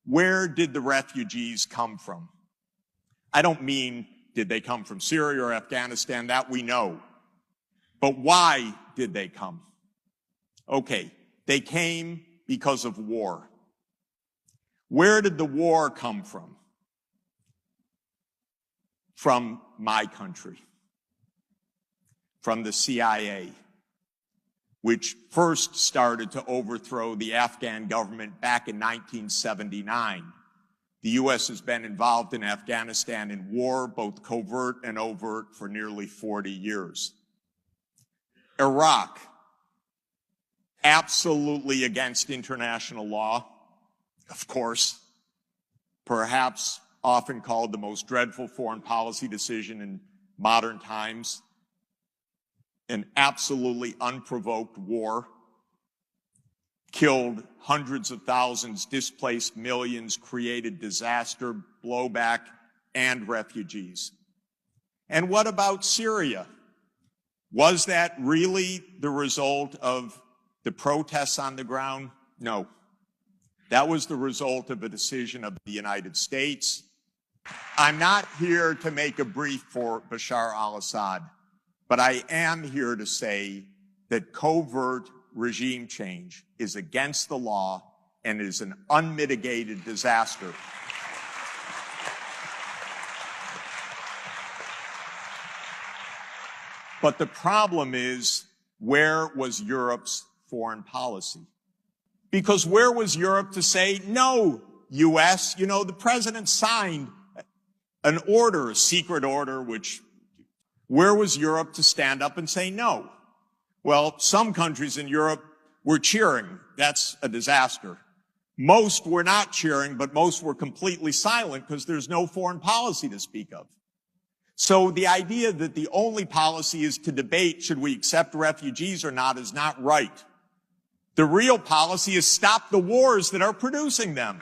where did the refugees come from? I don't mean did they come from Syria or Afghanistan, that we know. But why did they come? Okay, they came because of war. Where did the war come from? From my country, from the CIA, which first started to overthrow the Afghan government back in 1979. The U.S. has been involved in Afghanistan in war, both covert and overt, for nearly 40 years. Iraq, absolutely against international law, of course, perhaps often called the most dreadful foreign policy decision in modern times, an absolutely unprovoked war, killed hundreds of thousands, displaced millions, created disaster, blowback, and refugees. And what about Syria? Was that really the result of the protests on the ground? No. That was the result of a decision of the United States. I'm not here to make a brief for Bashar al-Assad, but I am here to say that covert regime change is against the law and is an unmitigated disaster. But the problem is, where was Europe's foreign policy? Because where was Europe to say, no, U.S., you know, the president signed an order, a secret order, where was Europe to stand up and say no? Well, some countries in Europe were cheering. That's a disaster. Most were not cheering, but most were completely silent because there's no foreign policy to speak of. So the idea that the only policy is to debate should we accept refugees or not is not right. The real policy is stop the wars that are producing them.